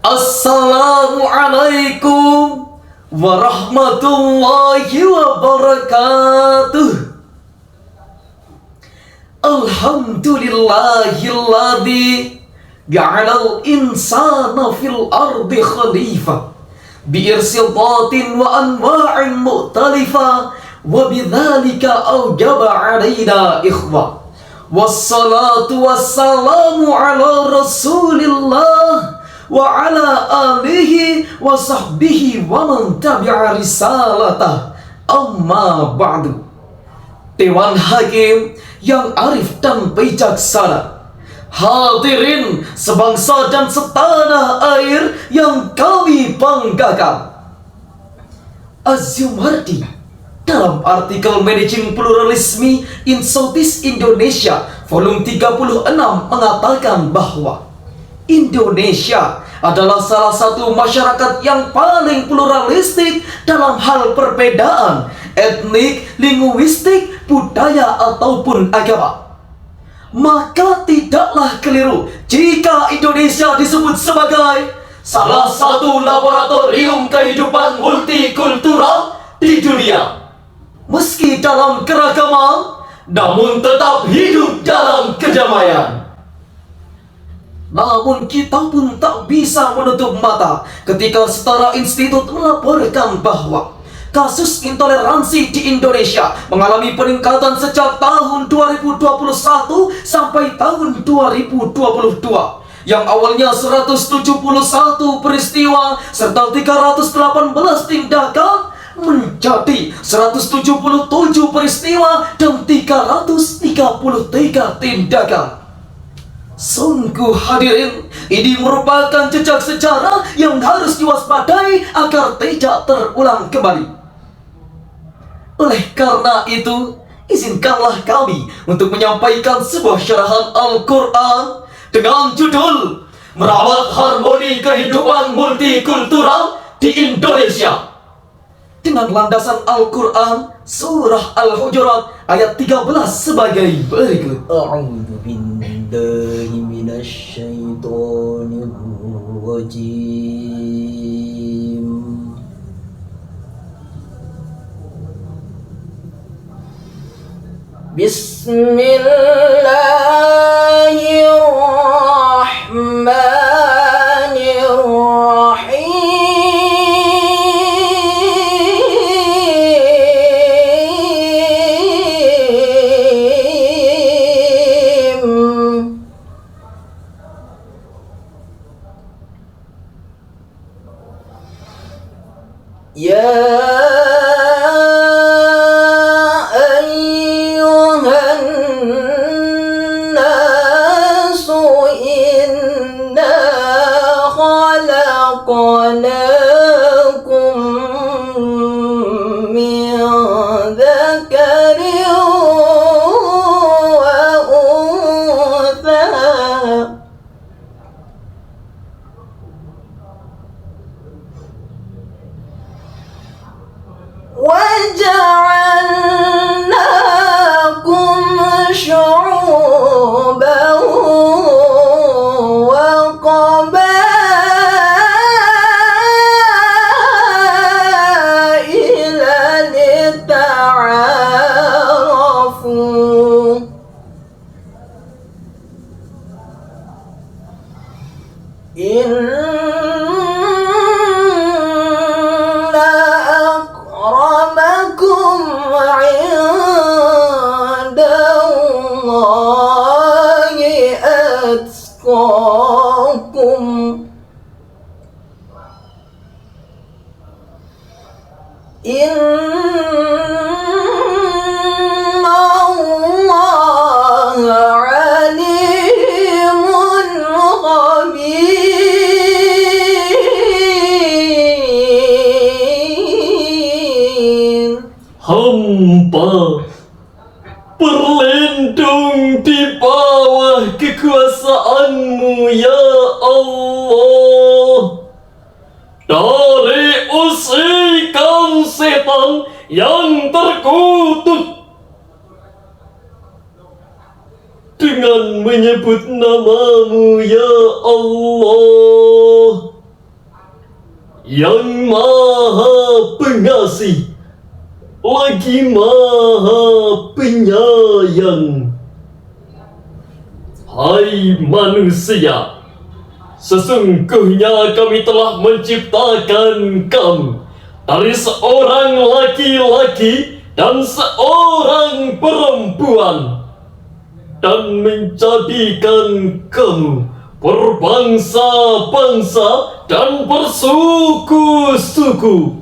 Assalamualaikum warahmatullahi wabarakatuh. Alhamdulillahilladzi ja'alal insana fil ardi khalifah biirsidatin wa anwa'in mukhtalifah wa bidzalika aujaba alaina ikhwah. Wassalatu wassalamu ala rasulillah wa ala alihi wa sahbihi wa man tabi'a risalatah, amma ba'du. Dewan Hakim yang arif dan bijaksana, hadirin sebangsa dan setanah air yang kami banggakan. Az-Zumardi dalam artikel Managing Pluralism in Southeast Indonesia volume 36 mengatakan bahwa Indonesia adalah salah satu masyarakat yang paling pluralistik dalam hal perbedaan etnik, linguistik, budaya ataupun agama. Maka tidaklah keliru jika Indonesia disebut sebagai salah satu laboratorium kehidupan multikultural di dunia. Meski dalam keragaman, namun tetap hidup dalam kedamaian. Namun kita pun tak bisa menutup mata ketika Setara Institut melaporkan bahwa kasus intoleransi di Indonesia mengalami peningkatan sejak tahun 2021 sampai tahun 2022. Yang awalnya 171 peristiwa serta 318 tindakan menjadi 177 peristiwa dan 333 tindakan. Sungguh hadirin, ini merupakan jejak sejarah yang harus diwaspadai agar tidak terulang kembali. Oleh karena itu, izinkanlah kami untuk menyampaikan sebuah syarahan Al-Quran dengan judul Merawat Harmoni Kehidupan Multikultural di Indonesia, dengan landasan Al-Quran Surah Al-Hujurat ayat 13 sebagai berikut. A'udzu billahi minasyaitonir rajim. Bismillahirrahmanirrahim. Ya ayyuhan nasu inna khalaqnakum min dzakarin wa untha وَجَعَلْنَاكُمْ شُعُوبًا وَقَبَائِلَ لِتَعَارَفُوا أكرمكم عند الله أتقاكم إن الله عليم خبير. Hamba berlindung di bawah kekuasaan-Mu ya Allah dari usikan setan yang terkutuk. dengan menyebut nama-Mu ya Allah. yang Maha Pengasih lagi Maha Penyayang. Hai manusia, sesungguhnya kami telah menciptakan kamu dari seorang laki-laki dan seorang perempuan, dan menjadikan kamu berbangsa-bangsa dan bersuku-suku,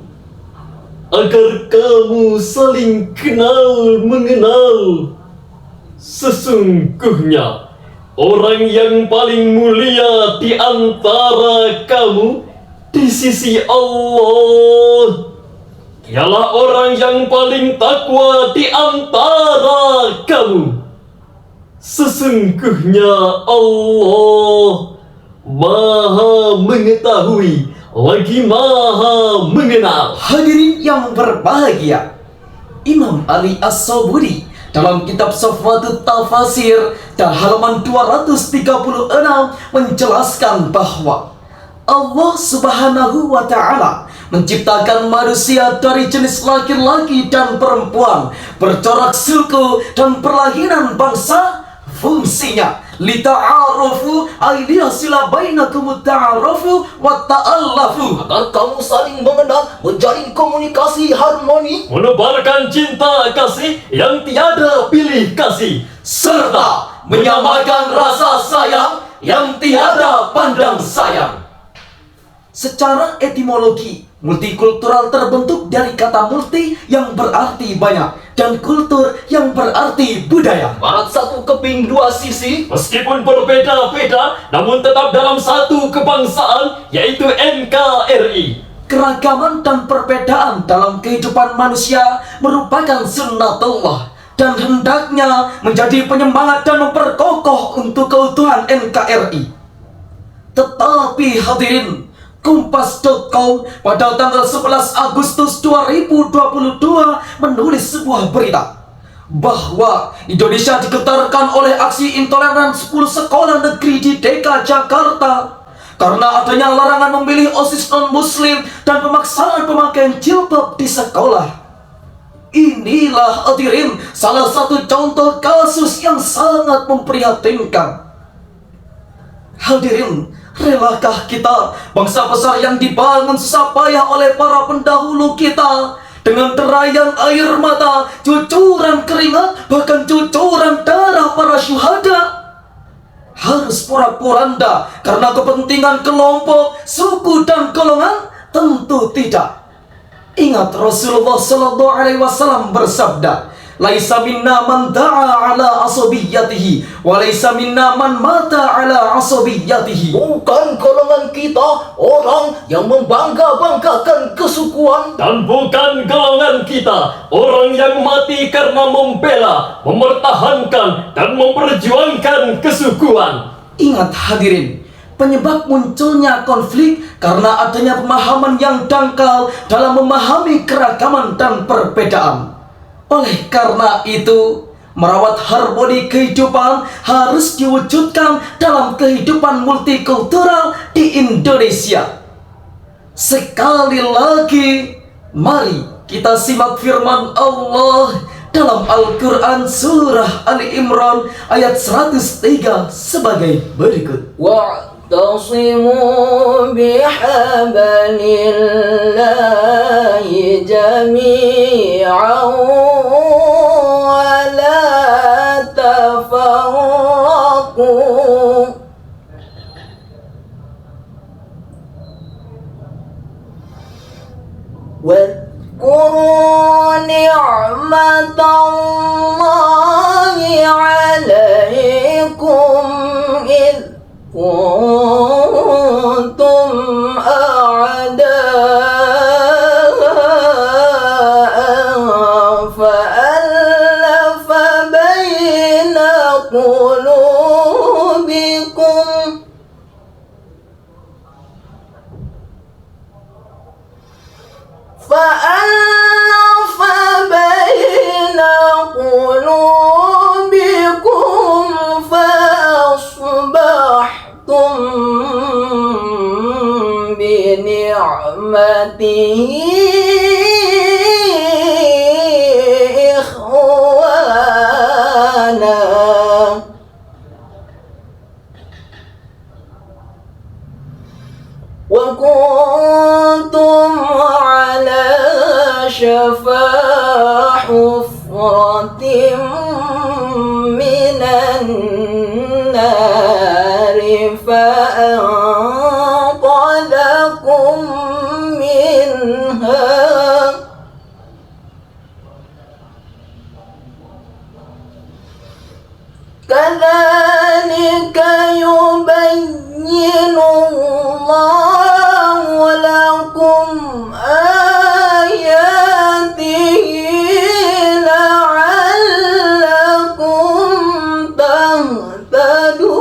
agar kamu saling kenal mengenal. Sesungguhnya orang yang paling mulia di antara kamu di sisi Allah ialah orang yang paling takwa di antara kamu. Sesungguhnya Allah Maha mengetahui lagi Maha mengenal. Hadirin yang berbahagia, Imam Ali As-Sabuni dalam kitab Safwatut Tafasir dan halaman 236 menjelaskan bahwa Allah Subhanahu wa Ta'ala menciptakan manusia dari jenis laki-laki dan perempuan, bercorak suku dan perlahinan bangsa. Fungsinya lita'arufu ailiyasila bainakum ta'arufu wa ta'allafu, agar kamu saling mengenal, menjalin komunikasi harmoni, menebarkan cinta kasih yang tiada pilih kasih, serta menyamakan rasa sayang yang tiada pandang sayang. Secara etimologi, multikultural terbentuk dari kata multi yang berarti banyak dan kultur yang berarti budaya. barat satu keping dua sisi. meskipun berbeda-beda namun tetap dalam satu kebangsaan, yaitu NKRI. Keragaman dan perbedaan dalam kehidupan manusia merupakan sunnatullah dan hendaknya menjadi penyemangat dan memperkokoh untuk keutuhan NKRI. Tetapi hadirin, Kompas.com pada tanggal 11 Agustus 2022 menulis sebuah berita bahwa Indonesia digetarkan oleh aksi intoleran 10 sekolah negeri di DKI Jakarta karena adanya larangan memilih OSIS non-muslim dan pemaksaan pemakaian jilbab di sekolah. Inilah hadirin salah satu contoh kasus yang sangat memprihatinkan. Hadirin, relakah kita, bangsa besar yang dibangun susah payah oleh para pendahulu kita, dengan derayan air mata, cucuran keringat, bahkan cucuran darah para syuhada, harus porak-poranda karena kepentingan kelompok, suku dan golongan? Tentu tidak. Ingat Rasulullah SAW bersabda, laisa minna man da'a ala asabiyyatihi wa laisa minna man mata ala asabiyyatihi. Bukan golongan kita orang yang membangga-banggakan kesukuan, Dan bukan golongan kita orang yang mati karena membela, mempertahankan dan memperjuangkan kesukuan. Ingat hadirin, penyebab munculnya konflik karena adanya pemahaman yang dangkal dalam memahami keragaman dan perbedaan. Oleh karena itu, merawat harmoni kehidupan harus diwujudkan dalam kehidupan multikultural di Indonesia. Sekali lagi, mari kita simak firman Allah dalam Al-Quran Surah Ali Imran ayat 103 sebagai berikut. wa'tasimu bihablillahi jami'an wa la tafarraqu. واذكروا نعمة الله عليكم إذ كنتم أعداء فألف بين قلوبكم فألف بين قلوبكم ni'matihi ikhwana wa kuntum ala shafa hufratin minan nari fa'anqadhakum minha kadzalika yubayyinu Allahu lakum ayatihi la'allakum tahtadun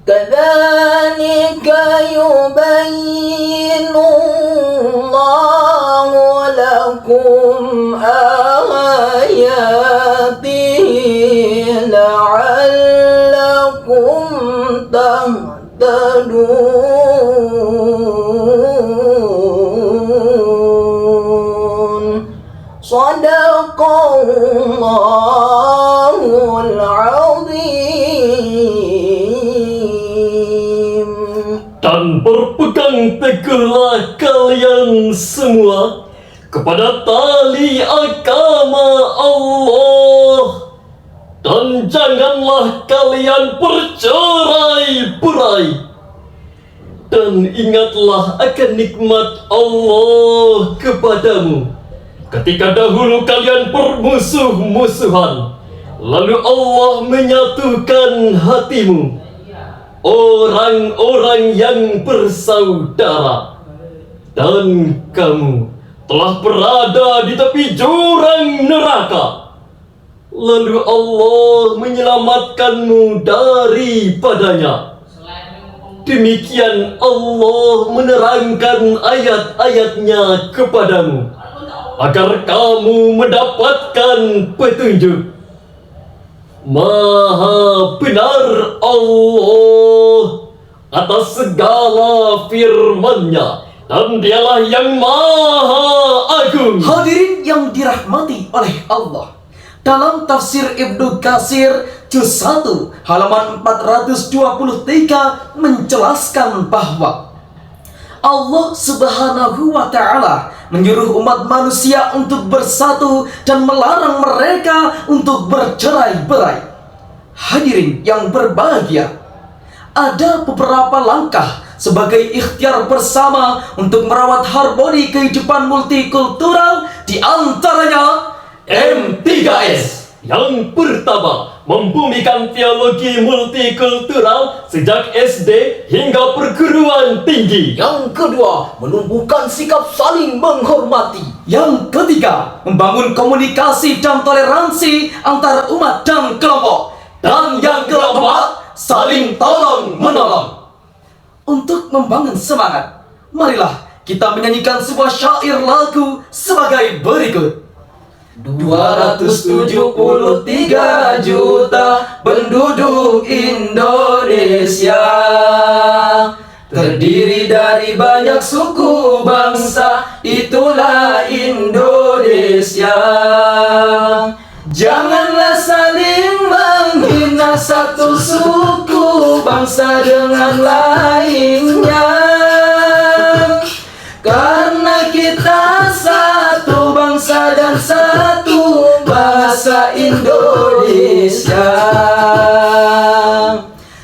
kadzalika yubayyinu Allahu lakum ayatihi la'allakum tahtadun Shadaqallahul azim. Dan berpegang teguhlah kalian semua kepada tali agama Allah, dan janganlah kalian bercerai-berai, dan ingatlah akan nikmat Allah kepadamu ketika dahulu kalian bermusuh-musuhan, lalu Allah menyatukan hatimu, orang-orang yang bersaudara, dan kamu telah berada di tepi jurang neraka, lalu Allah menyelamatkanmu daripadanya. Demikian Allah menerangkan ayat-ayatnya kepadamu agar kamu mendapatkan petunjuk. Maha benar Allah atas segala firman-Nya, dan Dialah yang Maha Agung. Hadirin yang dirahmati oleh Allah, dalam tafsir Ibnu Katsir juz 1 halaman 423 menjelaskan bahwa Allah Subhanahu wa Ta'ala menyuruh umat manusia untuk bersatu dan melarang mereka untuk bercerai-berai. Hadirin yang berbahagia, ada beberapa langkah sebagai ikhtiar bersama untuk merawat harmoni kehidupan multikultural, di antaranya M3S. Yang pertama, membumikan teologi multikultural sejak SD hingga perguruan tinggi. Yang kedua, menumbuhkan sikap saling menghormati. Yang ketiga, membangun komunikasi dan toleransi antar umat dan kelompok. Dan yang keempat, saling tolong-menolong. Untuk membangun semangat, marilah kita menyanyikan sebuah syair lagu sebagai berikut. 273 juta penduduk Indonesia, terdiri dari banyak suku bangsa, itulah Indonesia. Janganlah saling menghina satu suku bangsa dengan lainnya, karena kita satu bangsa dan satu bahasa Indonesia.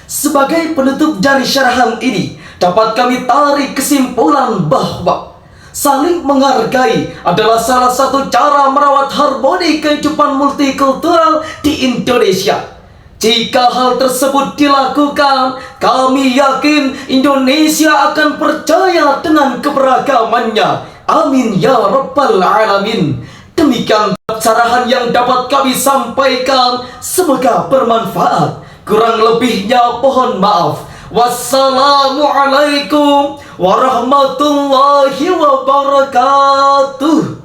Sebagai penutup dari syarahan ini, dapat kami tarik kesimpulan bahwa saling menghargai adalah salah satu cara merawat harmoni kehidupan multikultural di Indonesia. Jika hal tersebut dilakukan, kami yakin Indonesia akan percaya dengan keberagamannya. Amin ya rabbal alamin. Demikian carahan yang dapat kami sampaikan, semoga bermanfaat. Kurang lebihnya mohon maaf. Wassalamualaikum warahmatullahi wabarakatuh.